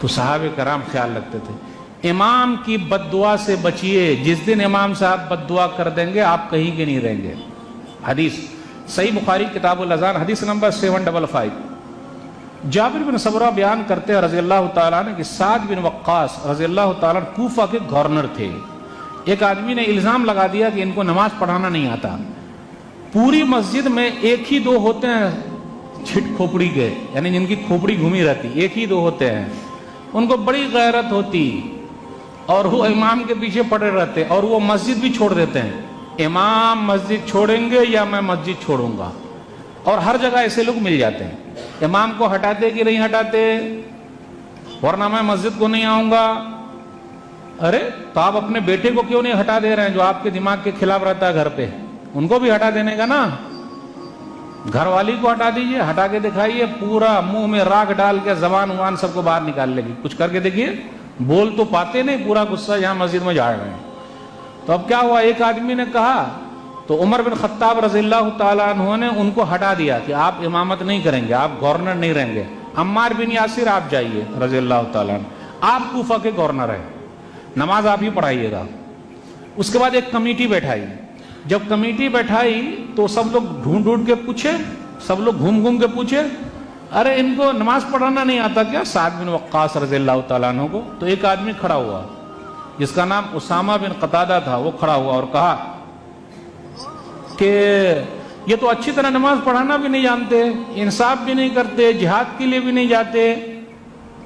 تو صحابہ کرام خیال رکھتے تھے امام کی بد دعا سے بچیے، جس دن امام صاحب بد دعا کر دیں گے آپ کہیں کے نہیں رہیں گے۔ حدیث صحیح بخاری کتاب الاذان حدیث نمبر 755۔ جابر بن سمرہ بیان کرتے ہیں رضی اللہ تعالیٰ عنہ کہ سعد بن وقاص رضی اللہ تعالیٰ عنہ کوفہ کے گورنر تھے۔ ایک آدمی نے الزام لگا دیا کہ ان کو نماز پڑھانا نہیں آتا۔ پوری مسجد میں ایک ہی دو ہوتے ہیں چھٹ کھوپڑی کے، یعنی جن کی کھوپڑی گھومی رہتی، ایک ہی دو ہوتے ہیں، ان کو بڑی غیرت ہوتی اور وہ امام کے پیچھے پڑے رہتے اور وہ مسجد بھی چھوڑ دیتے ہیں، امام مسجد چھوڑیں گے یا میں مسجد چھوڑوں گا۔ اور ہر جگہ ایسے لوگ مل جاتے ہیں، امام کو ہٹاتے کہ نہیں ہٹاتے، ورنہ میں مسجد کو نہیں آؤں گا۔ ارے تو آپ اپنے بیٹے کو کیوں نہیں ہٹا دے رہے ہیں جو آپ کے دماغ کے خلاف رہتا ہے گھر پہ، ان کو بھی ہٹا دینے کا نا، گھر والی کو ہٹا دیجئے، ہٹا کے دکھائیے، پورا منہ میں راکھ ڈال کے زبان وان سب کو باہر نکال لے گی، کچھ کر کے دیکھیے، بول تو پاتے نہیں، پورا غصہ یہاں مسجد میں جھاڑ رہے ہیں۔ تو اب کیا ہوا، ایک آدمی نے کہا تو عمر بن خطاب رضی اللہ تعالیٰ عنہ نے ان کو ہٹا دیا کہ آپ امامت نہیں کریں گے، آپ گورنر نہیں رہیں گے، عمار بن یاسر آپ جائیے رضی اللہ تعالیٰ عنہ، آپ کوفہ کے گورنر ہیں، نماز آپ ہی پڑھائیے گا۔ اس کے بعد ایک کمیٹی بیٹھائی، جب کمیٹی بیٹھائی تو سب لوگ ڈھونڈ ڈھونڈ کے پوچھے، سب لوگ گھوم گھوم کے پوچھے ارے ان کو نماز پڑھانا نہیں آتا کیا سعد بن وقاص رضی اللہ تعالیٰ عنہ کو؟ تو ایک آدمی کھڑا ہوا جس کا نام اسامہ بن قتادہ تھا، وہ کھڑا ہوا اور کہا کہ یہ تو اچھی طرح نماز پڑھانا بھی نہیں جانتے، انصاف بھی نہیں کرتے، جہاد کے لیے بھی نہیں جاتے۔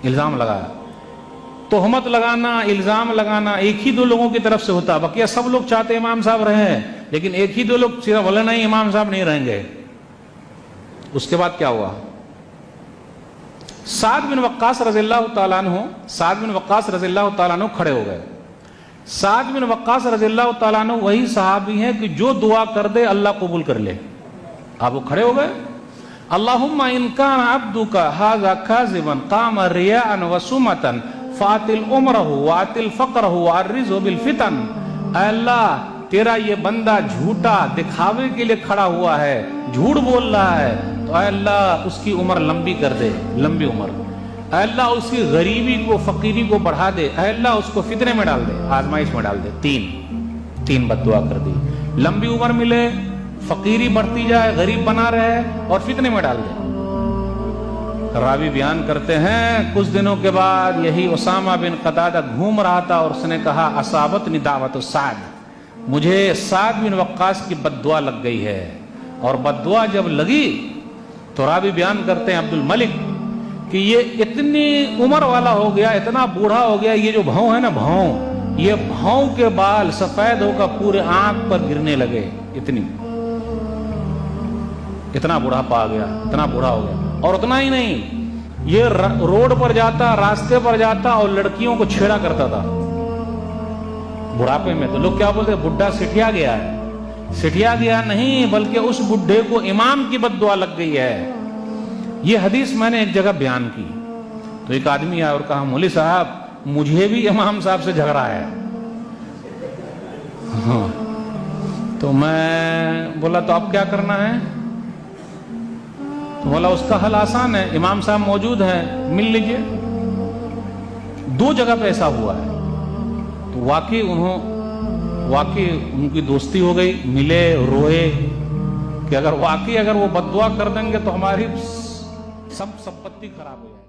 الزام لگایا، تہمت لگانا، الزام لگانا ایک ہی دو لوگوں کی طرف سے ہوتا، بقیہ سب لوگ چاہتے امام صاحب رہیں، لیکن ایک ہی دو لوگ صرف بولے نہیں امام صاحب نہیں رہیں گے۔ اس کے بعد کیا ہوا، سعد بن وقاص رضی اللہ تعالیٰ عنہ، سعد بن وقاص رضی اللہ تعالیٰ عنہ کھڑے ہو گئے۔ سعد بن وقاص رضی اللہ تعالیٰ عنہ وہی صحابی ہیں کہ جو دعا کر دے اللہ قبول کر لے۔ آپ وہ کھڑے ہو گئے، اللہم ان کان عبدک ھذا کاذبا قام ریاء وسمتا فاتل عمرہ واتل فقرہ وعرضہ بالفتن۔ اے اللہ تیرا یہ بندہ جھوٹا دکھاوے کے لیے کھڑا ہوا ہے، جھوٹ بول رہا ہے، تو اے اللہ اس کی عمر لمبی کر دے، لمبی عمر، اے اللہ اس کی غریبی کو فقیری کو بڑھا دے، اے اللہ اس کو فتنے میں ڈال دے، آزمائش میں ڈال دے۔ تین بد دعا کر دی، لمبی عمر ملے، فقیری بڑھتی جائے، غریب بنا رہے اور فتنے میں ڈال دے۔ راوی بیان کرتے ہیں کچھ دنوں کے بعد یہی اسامہ بن قتادہ گھوم رہا تھا اور اس نے کہا اصابتنی دعوت سعد، مجھے سعد بن وقاص کی بد دعا لگ گئی ہے۔ اور بد دعا جب لگی تو راوی بیان کرتے ہیں عبد الملک کہ یہ اتنی عمر والا ہو گیا، اتنا بوڑھا ہو گیا، یہ جو بھاؤں ہے نا بھاؤں، یہ بھاؤں کے بال سفید ہو کر پورے آنکھ پر گرنے لگے، اتنا بوڑھا پا گیا، اتنا بوڑھا ہو گیا۔ اور اتنا ہی نہیں، یہ روڈ پر جاتا، راستے پر جاتا اور لڑکیوں کو چھیڑا کرتا تھا بڑھاپے میں۔ تو لوگ کیا بولتے ہیں بڈھا سٹھیا گیا ہے، سٹھیا گیا نہیں بلکہ اس بڈھے کو امام کی بد دعا لگ گئی ہے۔ یہ حدیث میں نے ایک جگہ بیان کی تو ایک آدمی آیا اور کہا مولوی صاحب مجھے بھی امام صاحب سے جھگڑا ہے۔ تو میں بولا تو اب کیا کرنا ہے؟ تو بولا اس کا حل آسان ہے، امام صاحب موجود ہیں، مل لیجئے۔ دو جگہ پہ ایسا ہوا ہے، تو واقعی ان کی دوستی ہو گئی، ملے، روئے کہ اگر وہ بد دعا کر دیں گے تو ہماری سب سمپتی خراب ہو جائے۔